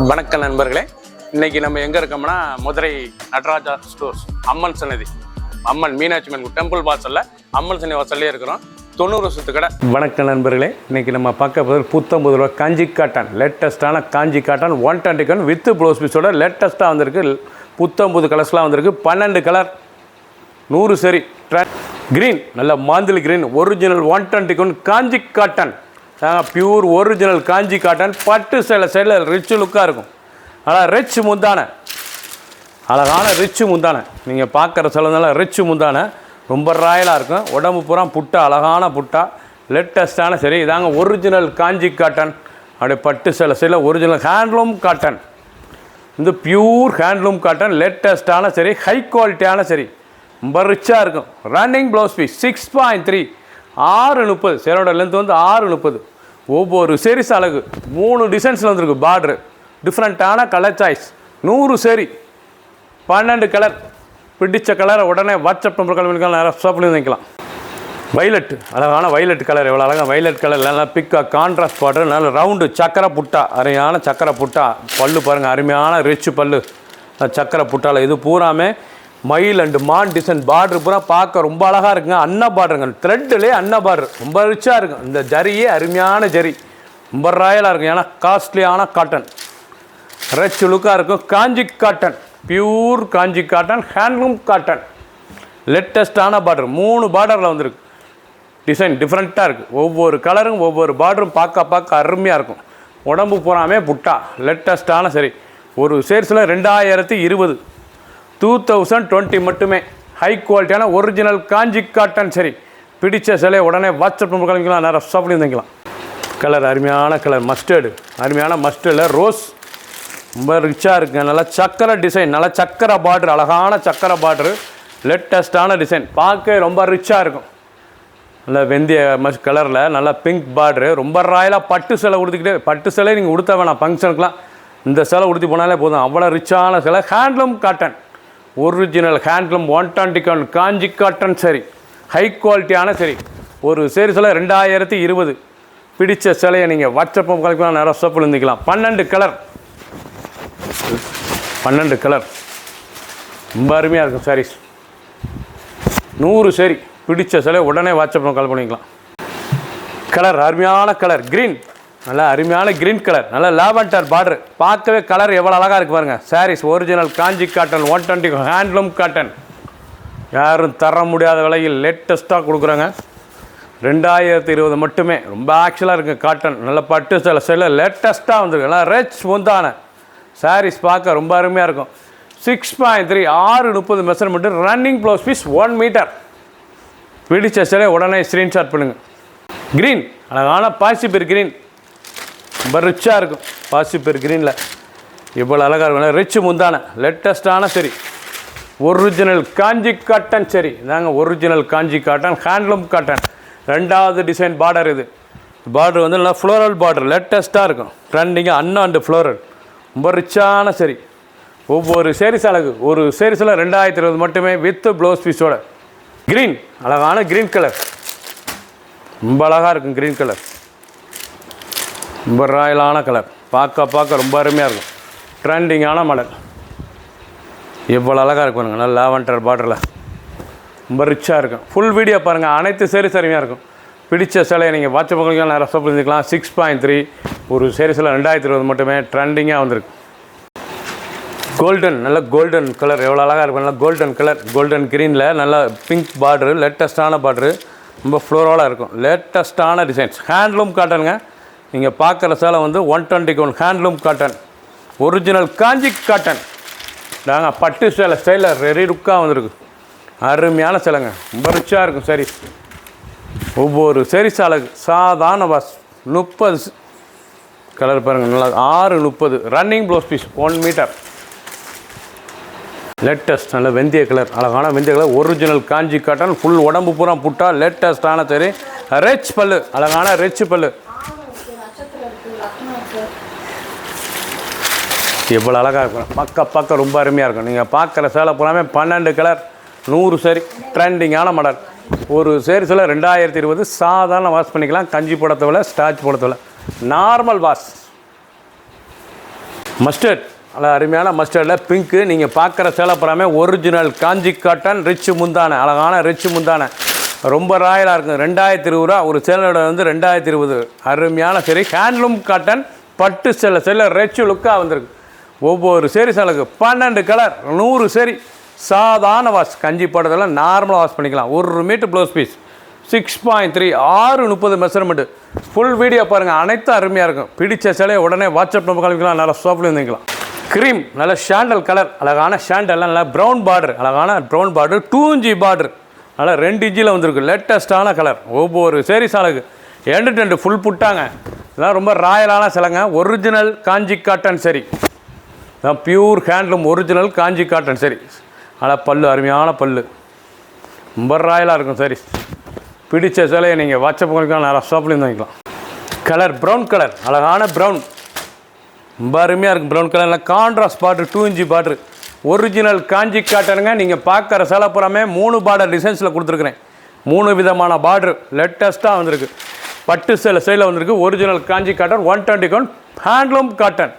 வணக்கம் நண்பர்களே, இன்னைக்கு நம்ம எங்கே இருக்கோம்னா மதுரை நடராஜா ஸ்டோர்ஸ் அம்மன் சன்னதி, அம்மன் மீனாட்சி அம்மன் டெம்பிள் வாசலில் அம்மன் சன்னதி வாசல்லே இருக்கிறோம். 90 வருஷத்து கடை. வணக்கம் நண்பர்களே, இன்னைக்கு நம்ம பார்க்க போகிறது ₹150 காஞ்சி காட்டன், லேட்டஸ்ட்டான காஞ்சி காட்டன் 120 வித் ப்ளவுஸ் பீஸோட லேட்டஸ்ட்டாக வந்திருக்கு. 19 கலர்ஸ்லாம் வந்திருக்கு. 12 கலர், 100 சரி கிரீன், நல்ல மாந்தில் கிரீன், ஒரிஜினல் 120 காஞ்சி cotton, pure original Kanchi cotton. பட்டு சைடில் ரிச் லுக்காக இருக்கும். அதான் ரிச் முந்தான, அழகான ரிச் முந்தான. நீங்கள் பார்க்குற சிலனால ரிச் முந்தான ரொம்ப ராயலாக இருக்கும். உடம்பு பூரா புட்டா, அழகான புட்டா, லேட்டஸ்ட்டான சரி. இதாங்க ஒரிஜினல் காஞ்சி காட்டன். அப்படியே பட்டு சைடில் ஒரிஜினல் ஹேண்ட்லூம் காட்டன். இந்த பியூர் ஹேண்ட்லூம் காட்டன், லேட்டஸ்ட்டான சரி, ஹை குவாலிட்டியான சரி, ரொம்ப ரிச்சாக இருக்கும். Running blouse piece 6.3, 6.30. சேரோட லென்த் வந்து 6.30. ஒவ்வொரு சேரீஸ் அழகு 3 டிசைன்ஸில் வந்துருக்கு. பார்ட்ரு டிஃப்ரெண்ட்டான கலர் சாய்ஸ். 100 சேரீ, 12 கலர். பிடிச்ச கலரை உடனே வாட்ஸ்அப் நம்பர் கிளம்பிக்கலாம், நேராக ஷாப்பில் வைக்கலாம். வைலட், அழகான வைலட் கலர். எவ்வளோ அழகாக வைலட் கலர், நல்லா பிக்கா கான்ட்ராஸ்ட் பார்டர், நல்ல ரவுண்டு சக்கரை புட்டா, அருமையான சக்கரை புட்டா. பல்லு பாருங்கள், அருமையான ரிச் பல்லு சக்கரை புட்டாவில். இது பூராமே மயில் அண்டு மான் டிசைன். பார்டர் பூரா பார்க்க ரொம்ப அழகாக இருக்குங்க. அண்ணா பார்டருங்க, த்ரெட்லேயே அண்ணா பார்டர் ரொம்ப ரிச்சாக இருக்கும். இந்த ஜரியே அருமையான ஜரி, ரொம்ப ராயலாக இருக்கும். ஏன்னா காஸ்ட்லியான காட்டன், ரிச் லுக்காக இருக்கும். காஞ்சி காட்டன், பியூர் காஞ்சி காட்டன், ஹேண்ட்லூம் காட்டன், லேட்டஸ்ட்டான பார்டர். 3 பார்டரில் வந்துருக்கு. டிசைன் டிஃப்ரெண்ட்டாக இருக்குது. ஒவ்வொரு கலரும் ஒவ்வொரு பார்டரும் பார்க்க அருமையாக இருக்கும். உடம்பு பூராமே புட்டா, லேட்டஸ்ட்டான சரி. ஒரு சேர்ஸில் 2020, 2020 மட்டுமே. ஹை குவாலிட்டியான ஒரிஜினல் காஞ்சி காட்டன் சரி. பிடிச்ச சிலையை உடனே வாட்ஸ்அப் நம்பர் கிளம்பிக்கலாம், நேராக ஷாப்பில் இருந்துக்கலாம். கலர் அருமையான கலர், மஸ்டர்டு, அருமையான மஸ்டர்டில் ரோஸ், ரொம்ப ரிச்சாக இருக்குங்க. நல்லா சக்கரை டிசைன், நல்லா சக்கரை பார்டர், அழகான சக்கரை பார்டரு, லேட்டஸ்ட்டான டிசைன். பார்க்க ரொம்ப ரிச்சாக இருக்கும். நல்லா வெந்தய கலரில் நல்லா பிங்க் பார்டரு, ரொம்ப ராயலாக. பட்டு சிலை உடுத்திக்கிட்டே, பட்டு சிலை நீங்கள் உடுத்த வேணாம் ஃபங்க்ஷனுக்குலாம், இந்த சிலை உடுத்தி போனாலே போதும், அவ்வளோ ரிச்சான சிலை. ஹேண்ட்லூம் காட்டன், ஒரிஜினல் ஹேண்ட்லூம் 120 காஞ்சி காட்டன் சரி, ஹை குவாலிட்டியான சரி. ஒரு சேரீஸில் 2020. பிடிச்ச சிலையை நீங்கள் வாட்ஸ்அப் கலக்கலாம், நேரம் ஷாப்பில் இருந்துக்கலாம். 12 கலர், 12 கலர், ரொம்ப அருமையாக இருக்கும் சாரீஸ். 100 சரி. பிடிச்ச சிலை உடனே வாட்ஸ்அப் கால் பண்ணிக்கலாம். கலர் அருமையான கலர் க்ரீன், நல்லா அருமையான க்ரீன் கலர், நல்லா லாவெண்டர் பார்டர். பார்க்கவே கலர் எவ்வளோ அழகாக இருக்குது பாருங்கள். Saris original Kanchi cotton 120 handloom cotton. யாரும் தர முடியாத விலையில் லேட்டஸ்ட்டாக கொடுக்குறாங்க. 2020 மட்டுமே. ரொம்ப ஆக்சுவலாக இருக்குது காட்டன். நல்ல பட்டு சில லேட்டஸ்ட்டாக வந்துருக்கு. நல்லா ரிச் முந்தான சாரீஸ் பார்க்க ரொம்ப அருமையாக இருக்கும். 6.3, 6.30 measurement. Running blouse piece 1 metre. பிடிச்ச சிலை உடனே ஸ்க்ரீன்ஷாட் பண்ணுங்கள். க்ரீன், அழகான பாசிப்பர் க்ரீன், ரொம்ப ரிச்சாக இருக்கும். பாசிப்பர் க்ரீனில் இவ்வளோ அழகாக இருக்கும். ரிச் முந்தான, லேட்டஸ்ட்டான சரி, ஒரிஜினல் காஞ்சி காட்டன் சரி. இதாங்க original Kanchi cotton, handloom cotton. 2வது டிசைன் பார்டர். இது பார்டர் வந்து நல்லா ஃப்ளோரல் பார்டர், லேட்டஸ்ட்டாக இருக்கும். ட்ரெண்டிங்காக அண்ணா அண்டு ஃப்ளோரல், ரொம்ப ரிச்சான சரி. ஒவ்வொரு சேரீஸ் அழகு. ஒரு சேரீஸில் 2020 மட்டுமே வித் ப்ளவுஸ் பீஸோட. க்ரீன், அழகான க்ரீன் கலர், ரொம்ப அழகாக இருக்கும். க்ரீன் கலர் ரொம்ப ராயலான கலர், பார்க்க ரொம்ப அருமையாக இருக்கும். ட்ரெண்டிங்கான மாடல், எவ்வளோ அழகாக இருக்கும் பாருங்கள். நல்லா லாவெண்டர் பார்டரில் ரொம்ப ரிச்சாக இருக்கும். ஃபுல் வீடியோ பாருங்கள். அனைத்து சேரீஸ் அருமையாக இருக்கும். பிடிச்ச சிலையை நீங்கள் வாட்ஸ்அப் பண்ணிக்கலாம், நேரம் ஷாப்பில் இருந்துக்கலாம். 6.3, ஒரு சேரீஸில் 2020 மட்டுமே. ட்ரெண்டிங்காக வந்திருக்கு. கோல்டன், நல்ல கோல்டன் கலர், எவ்வளோ அழகாக இருக்கும். நல்லா கோல்டன் கலர், கோல்டன் க்ரீனில் நல்லா பிங்க் பார்டரு, லேட்டஸ்ட்டான பார்டரு, ரொம்ப ஃப்ளோரலாக இருக்கும். லேட்டஸ்ட்டான டிசைன்ஸ். ஹேண்ட்லூம் காட்டனுங்க. நீங்கள் பார்க்குற சேலை வந்து 120 handloom cotton, original Kanchi cotton. நாங்கள் பட்டு சேலை ஸ்டைலில் ரெடி லுக்காக வந்துருக்கு. அருமையான சேலைங்க, ரொம்ப ரிச்சாக இருக்கும் சரி. ஒவ்வொரு சேரீஸ் அழகு. சாதாரண வாஸ் 30 கலர் பாருங்கள். நல்லா 6.30. Running blouse piece 1 metre. Latest நல்ல வெந்தய கலர், அழகான வெந்தய colour, original Kanchi cotton. Full உடம்பு பூரா புட்டா, லேட்டஸ்ட்டான சரி, ரிச் பல்லு, அழகான ரிச் பல்லு. எவ்வளோ அழகாக இருக்கும். பார்க்க ரொம்ப அருமையாக இருக்கும். நீங்கள் பார்க்குற சேலை பூராமே 12 கலர், 100 சரி. ட்ரெண்டிங்கான மாடல். ஒரு சேரீஸில் 2020. சாதாரண வாஷ் பண்ணிக்கலாம். கஞ்சி போட தேவையில்ல, ஸ்டார்ச் போட தேவையில்ல, நார்மல் வாஷ். மஸ்டர்ட் நல்லா அருமையான மஸ்டர்டில் பிங்க்கு. நீங்கள் பார்க்குற சேலை புறாமே ஒரிஜினல் காஞ்சி காட்டன் ரிச் முந்தானை, அழகான ரிச் முந்தானை, ரொம்ப ராயலாக இருக்கும். 2020 ரூபா ஒரு சேலோட வந்து 2020. அருமையான சரி, ஹேண்ட்லூம் காட்டன் பட்டு சேலை, சேலை ரிச் லுக்காக வந்திருக்கு. ஒவ்வொரு சேரி சேலைக்கு 12 கலர், 100 சேரி. சாதாரண வாஷ், கஞ்சி படத்தெல்லாம் நார்மலாக வாஷ் பண்ணிக்கலாம். 1 metre blouse piece 6.3 6:30 measurement. Full video பாருங்கள், அனைத்தும் அருமையாக இருக்கும். பிடிச்ச சேலையை உடனே வாட்ஸ்அப் நம்ம கலக்கலாம், நல்லா ஷாப்பில் இருந்துக்கலாம். க்ரீம் நல்ல ஷாண்டல் கலர், அழகான ஷாண்டல்லாம் நல்லா ப்ரௌன் பார்டர், அழகான ப்ரௌன் பார்டர், 2 பார்டர், நல்லா 2 இன்ச்சில் வந்திருக்கு. லேட்டஸ்ட்டான கலர். ஒவ்வொரு சேரி சாலைக்கு எண்டு ஃபுல் புட்டாங்க. இதெல்லாம் ரொம்ப ராயலான சிலைங்க. ஒரிஜினல் காஞ்சி காட்டன் சரி, இதான் pure handloom original Kanchi cotton சரி. ஆனால் பல்லு அருமையான பல்லு, ரொம்ப ராயலாக இருக்கும். சரி, பிடிச்ச சேலையை நீங்கள் வாட்ஸ்அப் பண்ணிக்கலாம், நல்லா ஷாப்லேயும் வாங்கிக்கலாம். கலர் ப்ரௌன் கலர், அழகான ப்ரௌன், ரொம்ப அருமையாக இருக்கும். ப்ரௌன் கலரில் contrast border, 2 inch border, original Kanchi காட்டனுங்க. நீங்கள் பார்க்குற சேலை புறாமே 3 பார்டர் டிசைன்ஸில் கொடுத்துருக்குறேன். 3 விதமான பார்டர் லேட்டஸ்ட்டாக வந்திருக்கு. பட்டு சேலை சைடில் வந்திருக்கு. Original Kanchi cotton 120 count handloom cotton,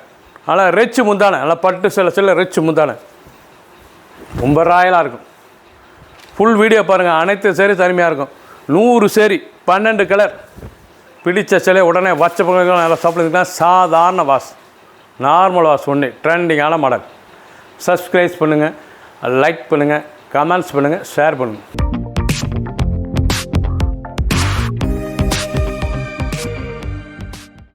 நல்லா ரிச் முந்தானை, நல்லா பட்டு சேலை சைடில் ரிச் முந்தானை, ரொம்ப ராயலாக இருக்கும். ஃபுல் வீடியோ பாருங்கள், அனைத்து சேரி அருமையாக இருக்கும். 100 சேரி, 12 கலர். பிடிச்ச சேலை உடனே வாட்ஸ்அப் நல்லா சாப்பிடுறதுக்குலாம் சாதாரண வாஷ், நார்மல் வாஷ் ஒன்று, ட்ரெண்டிங்கான மாடல். சப்ஸ்கிரைப் பண்ணுங்கள், லைக் பண்ணுங்கள், கமெண்ட்ஸ் பண்ணுங்கள், ஷேர் பண்ணுங்கள்.